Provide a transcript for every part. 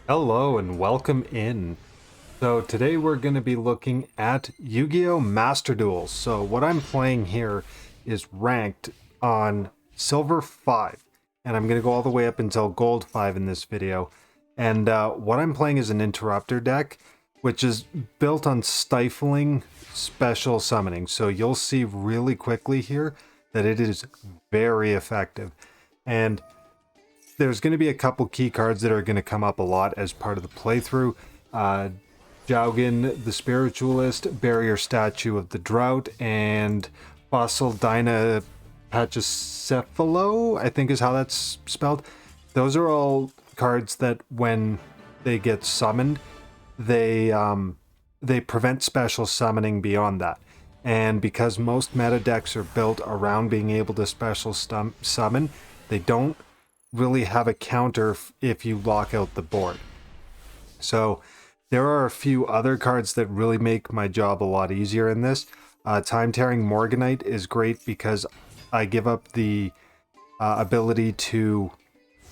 Hello and welcome in. So today we're going to be looking at Yu-Gi-Oh! Master Duel. So what I'm playing here is ranked on Silver 5. And I'm going to go all the way up until Gold 5 in this video. And what I'm playing is an Interrupter deck, which is built on stifling special summoning. So you'll see really quickly here that it is very effective. And there's going to be a couple key cards that are going to come up a lot as part of the playthrough. Jaugen the Spiritualist, Barrier Statue of the Drought, and Fossil Dyna Pachycephalo, I think is how that's spelled. Those are all cards that when they get summoned, they prevent special summoning beyond that. And because most meta decks are built around being able to special summon, they don't really have a counter if you lock out the board. So there are a few other cards that really make my job a lot easier in this. Time Tearing Morganite is great because I give up the ability to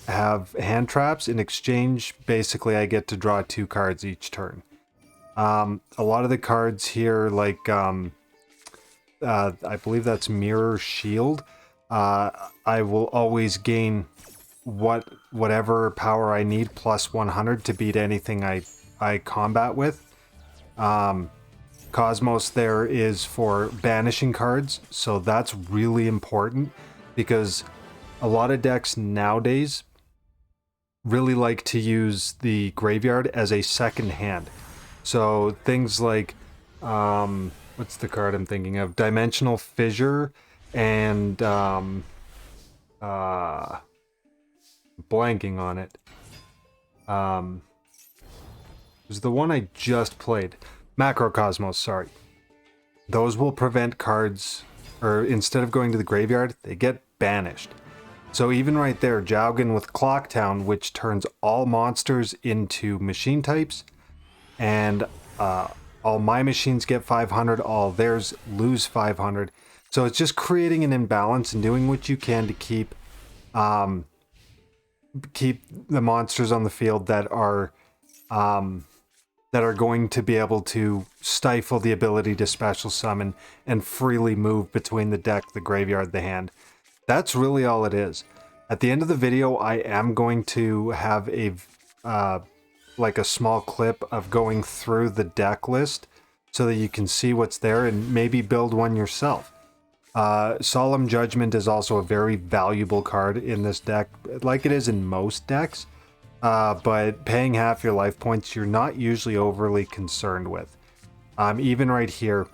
have hand traps. In exchange, basically I get to draw 2 cards each turn. A lot of the cards here, like I believe that's Mirror Shield, I will always gain whatever power I need plus 100 to beat anything I combat with. Cosmos there is for banishing cards, so that's really important because a lot of decks nowadays really like to use the graveyard as a second hand. So things like what's the card I'm thinking of? Dimensional Fissure and blanking on it. It was the one I just played. Macrocosmos, sorry. Those will prevent cards, or instead of going to the graveyard, they get banished. So even right there, Jaugen with Clocktown, which turns all monsters into machine types, and all my machines get 500, all theirs lose 500. So it's just creating an imbalance and doing what you can to keep the monsters on the field that are going to be able to stifle the ability to special summon and freely move between the deck, the graveyard, the hand. That's really all it is. At the end of the video, I am going to have a like a small clip of going through the deck list so that you can see what's there and maybe build one yourself. Solemn Judgment is also a very valuable card in this deck, like it is in most decks, but paying half your life points you're not usually overly concerned with. Even right here,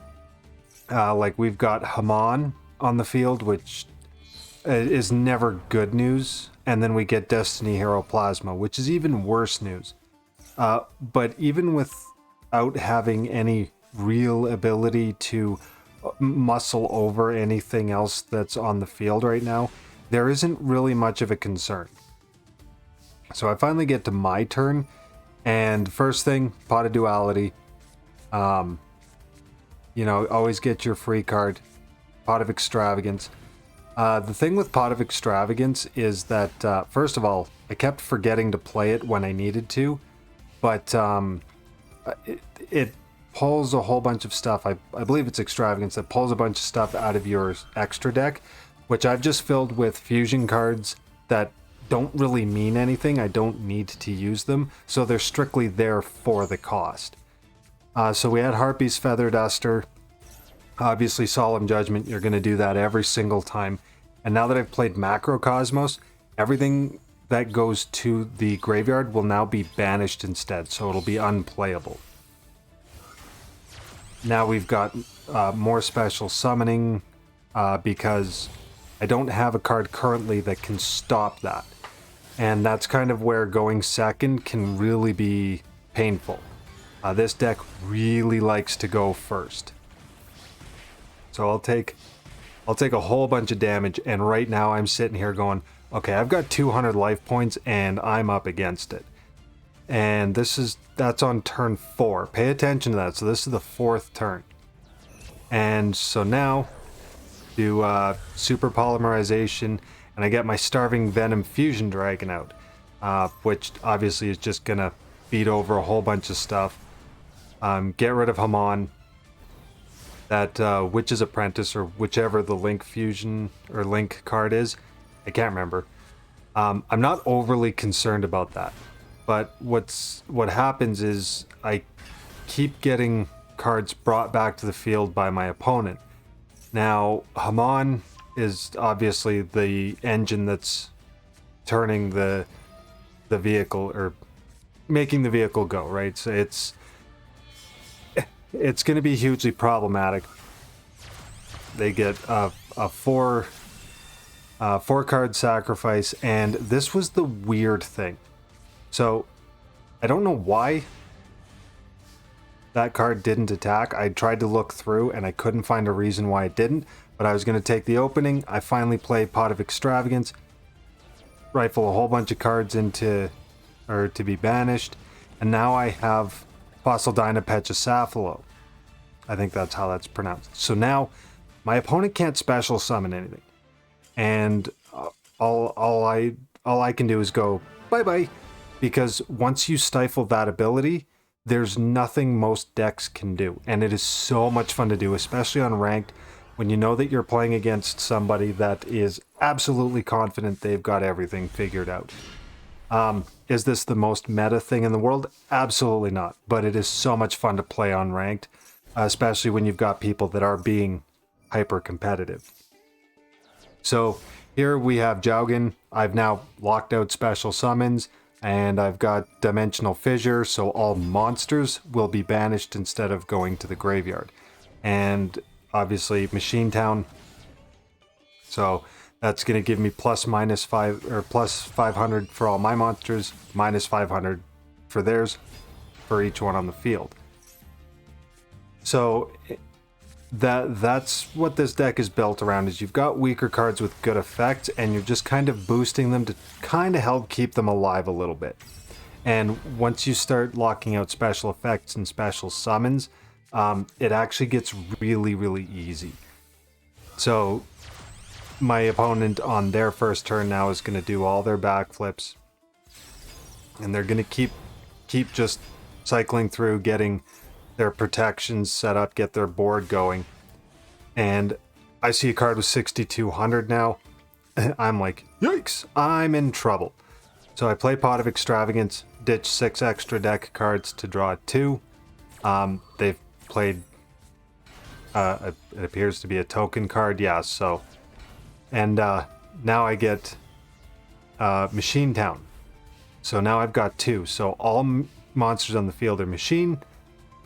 like we've got Haman on the field, which is never good news, and then we get Destiny Hero Plasma, which is even worse news. But even without having any real ability to muscle over anything else that's on the field right now, there isn't really much of a concern. So I finally get to my turn, and first thing, Pot of Duality. Always get your free card, Pot of Extravagance. The thing with Pot of Extravagance is that, first of all, I kept forgetting to play it when I needed to, but it pulls a whole bunch of stuff. I believe it's Extravagance that pulls a bunch of stuff out of your extra deck, which I've just filled with fusion cards that don't really mean anything. I don't need to use them, so they're strictly there for the cost. So we had Harpy's Feather Duster. Obviously, Solemn Judgment, you're going to do that every single time. And now that I've played Macrocosmos, everything that goes to the graveyard will now be banished instead, so it'll be unplayable. Now we've got more special summoning because I don't have a card currently that can stop that. And that's kind of where going second can really be painful. This deck really likes to go first. So I'll take a whole bunch of damage, and right now I'm sitting here going, okay, I've got 200 life points and I'm up against it. And that's on turn 4. Pay attention to that. So this is the 4th turn. And so now do super polymerization, and I get my Starving Venom Fusion Dragon out, which obviously is just gonna beat over a whole bunch of stuff. Get rid of Hamon. That Witch's Apprentice, or whichever the Link Fusion or Link card is. I can't remember. I'm not overly concerned about that. But what happens is I keep getting cards brought back to the field by my opponent. Now, Hamon is obviously the engine that's turning the vehicle, or making the vehicle go, right? So it's going to be hugely problematic. They get a four card sacrifice, and this was the weird thing. So I don't know why that card didn't attack. I tried to look through and I couldn't find a reason why it didn't, but I was going to take the opening. I finally played Pot of Extravagance, rifle a whole bunch of cards to be banished, and now I have Fossil Dynapetchacephalo. I think that's how that's pronounced. So now my opponent can't special summon anything, and all I can do is go bye-bye, because once you stifle that ability, there's nothing most decks can do. And it is so much fun to do, especially on Ranked, when you know that you're playing against somebody that is absolutely confident they've got everything figured out. Is this the most meta thing in the world? Absolutely not. But it is so much fun to play on Ranked, especially when you've got people that are being hyper competitive. So here we have Jowgen. I've now locked out special summons, and I've got Dimensional Fissure, so all monsters will be banished instead of going to the graveyard. And obviously Machine Town, so that's going to give me plus 500 for all my monsters, minus 500 for theirs, for each one on the field. So that's what this deck is built around, is you've got weaker cards with good effects, and you're just kind of boosting them to kind of help keep them alive a little bit. And once you start locking out special effects and special summons, it actually gets really, really easy. So my opponent on their first turn now is going to do all their backflips, and they're going to keep just cycling through, getting their protections set up, get their board going. And I see a card with 6,200 now. I'm like, yikes, I'm in trouble. So I play Pot of Extravagance, ditch 6 extra deck cards to draw 2. They've played, it appears to be a token card, yeah, so. And now I get Machine Town. So now I've got 2. So all monsters on the field are machine,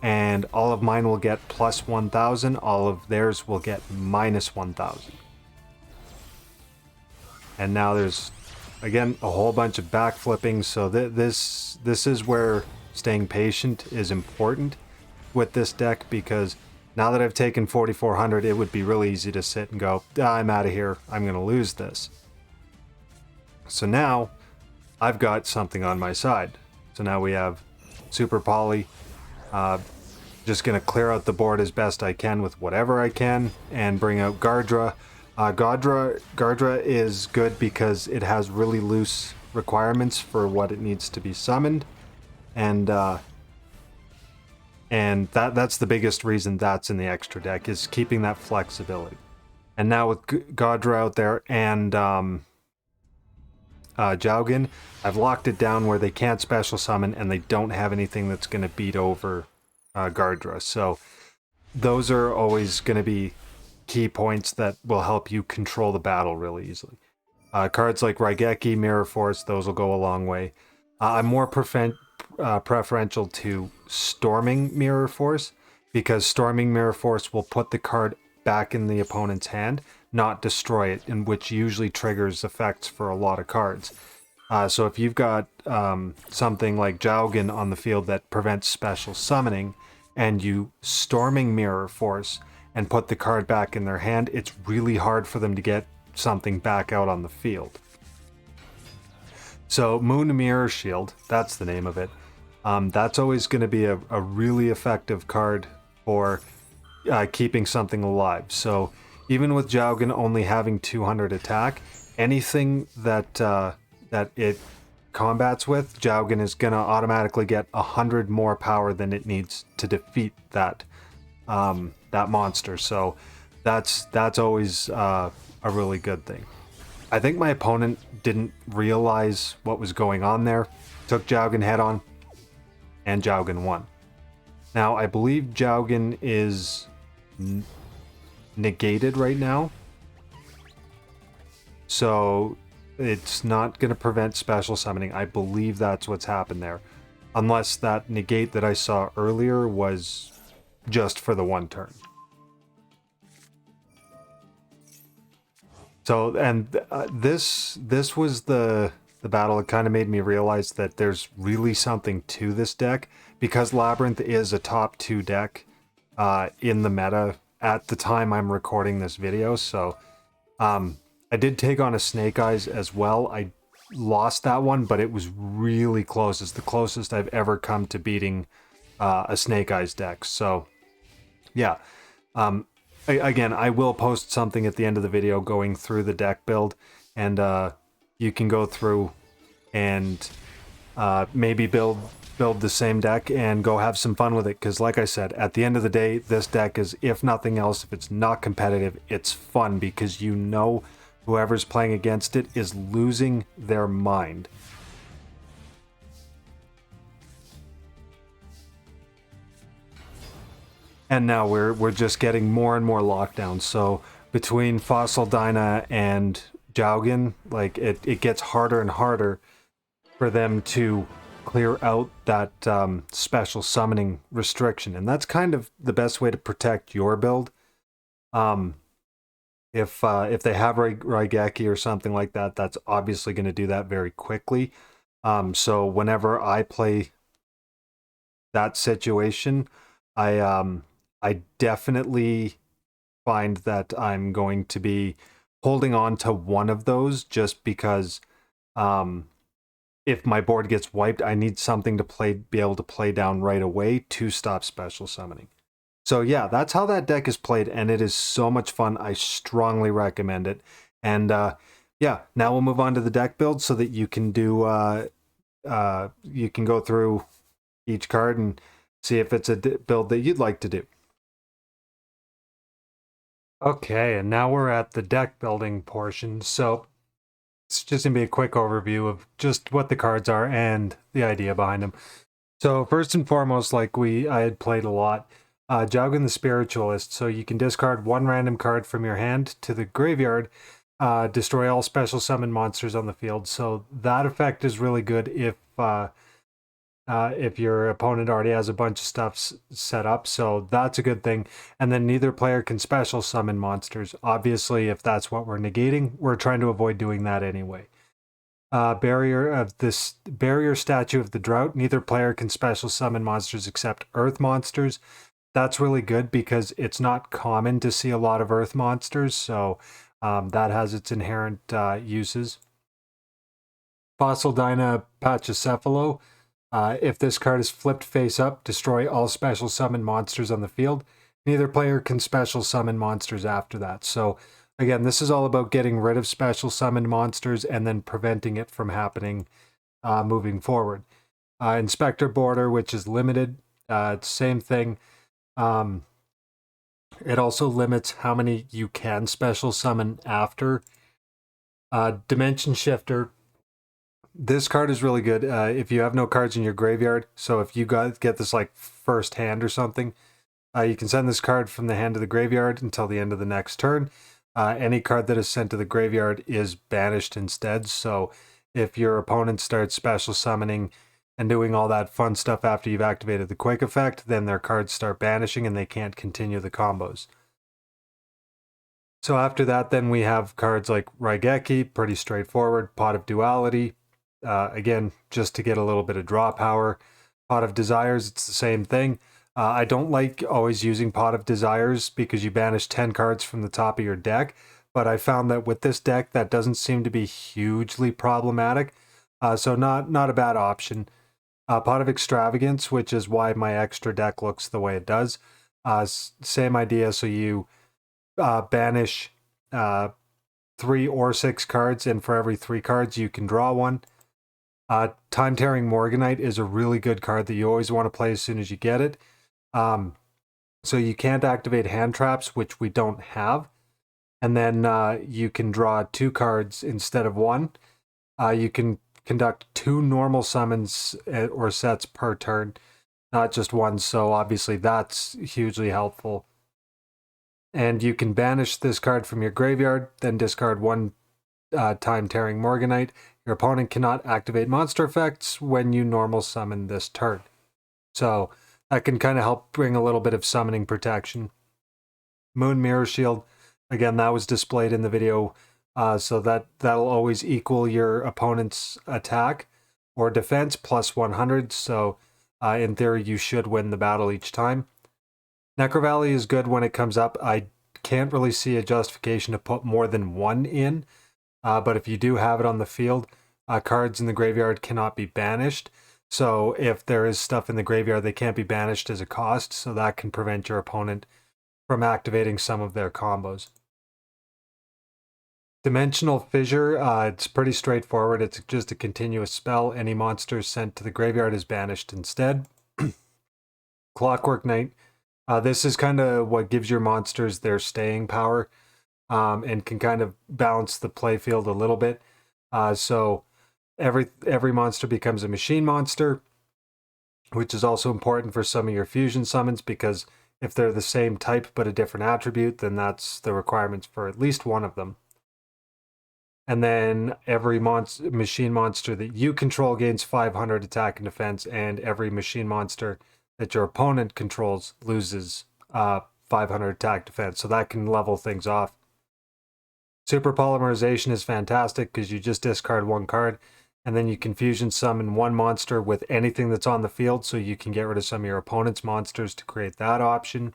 and all of mine will get plus 1,000. All of theirs will get minus 1,000. And now there's, again, a whole bunch of backflipping. So this is where staying patient is important with this deck, because now that I've taken 4,400, it would be really easy to sit and go, I'm out of here, I'm going to lose this. So now I've got something on my side. So now we have Super Poly. Just going to clear out the board as best I can with whatever I can, and bring out Gardra. Gardra is good because it has really loose requirements for what it needs to be summoned, and that's the biggest reason that's in the extra deck, is keeping that flexibility. And now with Gardra out there and Jowgen, I've locked it down where they can't special summon, and they don't have anything that's going to beat over Gardra. So those are always going to be key points that will help you control the battle really easily. Cards like Raigeki, Mirror Force, those will go a long way. I'm more preferential to Storming Mirror Force, because Storming Mirror Force will put the card back in the opponent's hand, not destroy it, in which usually triggers effects for a lot of cards. So if you've got something like Jowgen on the field that prevents special summoning, and you Storming Mirror Force and put the card back in their hand, it's really hard for them to get something back out on the field. So Moon Mirror Shield, that's the name of it. That's always going to be a really effective card for keeping something alive. So even with Jowgen only having 200 attack, anything that it combats with, Jowgen is going to automatically get 100 more power than it needs to defeat that that monster. So that's always a really good thing. I think my opponent didn't realize what was going on there, took Jowgen head on, and Jowgen won. Now, I believe Jowgen is negated right now, so it's not going to prevent special summoning. I believe that's what's happened there. Unless that negate that I saw earlier was just for the one turn. So, and this was the battle that kind of made me realize that there's really something to this deck, because Labyrinth is a top 2 deck in the meta at the time I'm recording this video. So I did take on a Snake Eyes as well. I lost that one, but it was really close. It's the closest I've ever come to beating a Snake Eyes deck. So yeah, again, I will post something at the end of the video going through the deck build, and you can go through and maybe build the same deck and go have some fun with it. Because like I said, at the end of the day, this deck is, if nothing else, if it's not competitive, it's fun, because you know whoever's playing against it is losing their mind. And now we're just getting more and more lockdowns. So between Fossil Dyna and Jowgen, like it gets harder and harder for them to clear out that special summoning restriction. And that's kind of the best way to protect your build. If they have Raigeki or something like that, that's obviously going to do that very quickly. So whenever I play that situation, I definitely find that I'm going to be holding on to one of those, just because if my board gets wiped, I need something to be able to play down right away to stop special summoning. So yeah, that's how that deck is played, and it is so much fun. I strongly recommend it. And yeah, now we'll move on to the deck build so that you can do you can go through each card and see if it's a build that you'd like to do. Okay, and now we're at the deck building portion. So it's just going to be a quick overview of just what the cards are and the idea behind them. So first and foremost, like I had played a lot, Jowgen the Spiritualist. So you can discard one random card from your hand to the graveyard, destroy all special summon monsters on the field. So that effect is really good if your opponent already has a bunch of stuff set up. So that's a good thing. And then neither player can special summon monsters. Obviously, if that's what we're negating, we're trying to avoid doing that anyway. Barrier Statue of the Drought. Neither player can special summon monsters except earth monsters. That's really good because it's not common to see a lot of earth monsters. So that has its inherent uses. Fossil Dyna Pachycephalo. If this card is flipped face up, destroy all special summon monsters on the field. Neither player can special summon monsters after that. So again, this is all about getting rid of special summon monsters and then preventing it from happening moving forward. Inspector Border, which is limited, same thing. It also limits how many you can special summon after. Dimension Shifter. This card is really good if you have no cards in your graveyard. So if you get this like first hand or something, you can send this card from the hand to the graveyard until the end of the next turn. Any card that is sent to the graveyard is banished instead. So if your opponent starts special summoning and doing all that fun stuff after you've activated the quick effect, then their cards start banishing and they can't continue the combos. So after that, then we have cards like Raigeki, pretty straightforward. Pot of Duality, again, just to get a little bit of draw power. Pot of Desires, it's the same thing. I don't like always using Pot of Desires because you banish 10 cards from the top of your deck, but I found that with this deck, that doesn't seem to be hugely problematic. So not a bad option. Pot of Extravagance, which is why my extra deck looks the way it does. Same idea, so you banish 3 or 6 cards, and for every 3 cards, you can draw one. Time Tearing Morganite is a really good card that you always want to play as soon as you get it. So you can't activate hand traps, which we don't have. And then you can draw 2 cards instead of 1. You can conduct 2 normal summons or sets per turn, not just 1. So obviously that's hugely helpful. And you can banish this card from your graveyard, then discard 1 Time Tearing Morganite. Your opponent cannot activate monster effects when you normal summon this turn. So that can kind of help bring a little bit of summoning protection. Moon Mirror Shield, again, that was displayed in the video, so that'll always equal your opponent's attack or defense plus 100. So in theory, you should win the battle each time. Necro Valley is good when it comes up. I can't really see a justification to put more than 1 in, but if you do have it on the field, cards in the graveyard cannot be banished. So if there is stuff in the graveyard, they can't be banished as a cost, so that can prevent your opponent from activating some of their combos. Dimensional Fissure, it's pretty straightforward. It's just a continuous spell. Any monster sent to the graveyard is banished instead. Clockwork Knight, this is kind of what gives your monsters their staying power, and can kind of balance the playfield a little bit. So every monster becomes a machine monster, which is also important for some of your fusion summons, because if they're the same type but a different attribute, then that's the requirements for at least one of them. And then every machine monster that you control gains 500 attack and defense, and every machine monster that your opponent controls loses 500 attack defense. So that can level things off. Super Polymerization is fantastic because you just discard 1 card, and then you can fusion summon 1 monster with anything that's on the field, so you can get rid of some of your opponent's monsters to create that option.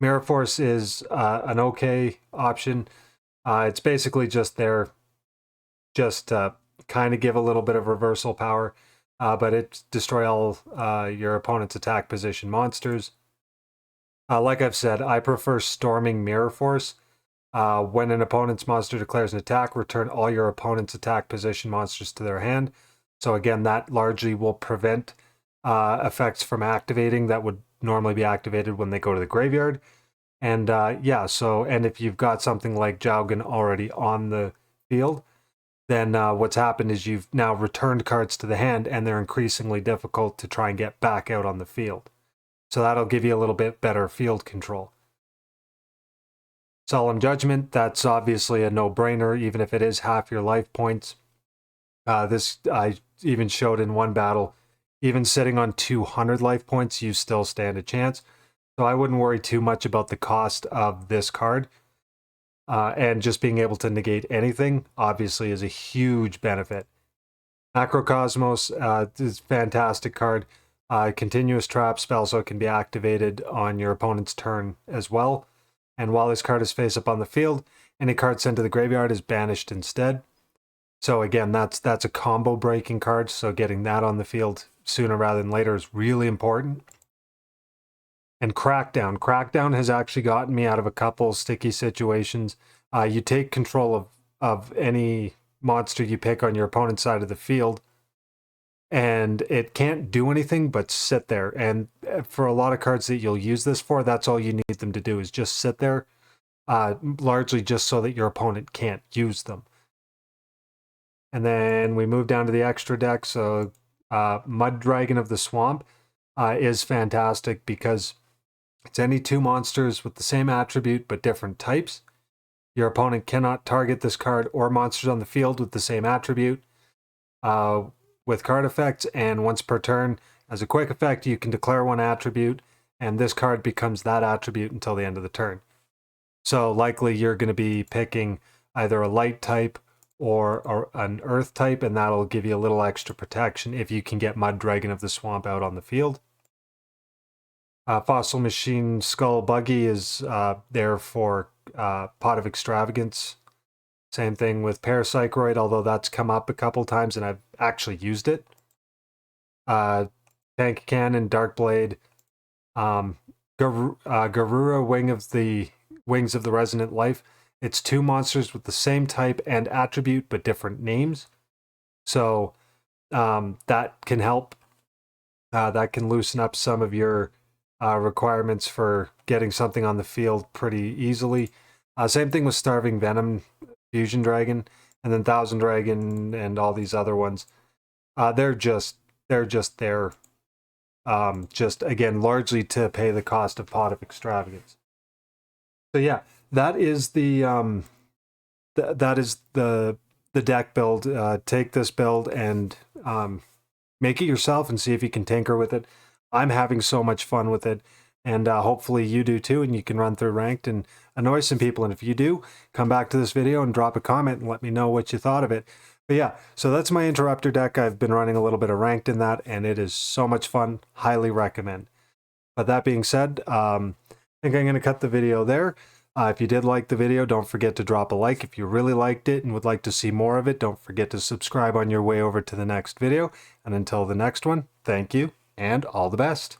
Mirror Force is an okay option. It's basically just there just to kind of give a little bit of reversal power, but it destroys all your opponent's attack position monsters. Like I've said, I prefer Storming Mirror Force. When an opponent's monster declares an attack, return all your opponent's attack position monsters to their hand. So again, that largely will prevent effects from activating that would normally be activated when they go to the graveyard. And yeah, so, and if you've got something like Jowgen already on the field, then what's happened is you've now returned cards to the hand, and they're increasingly difficult to try and get back out on the field. So that'll give you a little bit better field control. Solemn Judgment, that's obviously a no-brainer, even if it is half your life points. This I even showed in one battle. Even sitting on 200 life points, you still stand a chance. So I wouldn't worry too much about the cost of this card. And just being able to negate anything, obviously, is a huge benefit. Macrocosmos is a fantastic card. Continuous trap spell, so it can be activated on your opponent's turn as well. And while this card is face up on the field, any card sent to the graveyard is banished instead. So again, that's a combo breaking card, so getting that on the field sooner rather than later is really important. And Crackdown. Crackdown has actually gotten me out of a couple sticky situations. You take control of any monster you pick on your opponent's side of the field, and it can't do anything but sit there. And for a lot of cards that you'll use this for, that's all you need them to do is just sit there, largely just so that your opponent can't use them. And then we move down to the extra deck. So Mud Dragon of the Swamp is fantastic because it's any 2 monsters with the same attribute but different types. Your opponent cannot target this card or monsters on the field with the same attribute with card effects, and once per turn, as a quick effect, you can declare 1 attribute, and this card becomes that attribute until the end of the turn. So likely you're going to be picking either a light type or an earth type, and that'll give you a little extra protection if you can get Mud Dragon of the Swamp out on the field. Fossil Machine Skull Buggy is there for Pot of Extravagance. Same thing with Parapsychroid, although that's come up a couple times and I've actually used it. Tank Cannon, Darkblade, Garura Wings of the Resonant Life. It's 2 monsters with the same type and attribute but different names. So that can help. That can loosen up some of your requirements for getting something on the field pretty easily. Same thing with Starving Venom, Fusion Dragon, and then Thousand Dragon, and all these other ones. They're just there, just again largely to pay the cost of Pot of Extravagance. So yeah, that is the that is the deck build. Take this build and make it yourself and see if you can tinker with it. I'm having so much fun with it, and hopefully you do too, and you can run through ranked and annoy some people. And if you do, come back to this video and drop a comment and let me know what you thought of it. But yeah, so that's my Interrupter deck. I've been running a little bit of ranked in that, and it is so much fun. Highly recommend. But that being said, I think I'm going to cut the video there. If you did like the video, don't forget to drop a like. If you really liked it and would like to see more of it, don't forget to subscribe on your way over to the next video. And until the next one, thank you and all the best.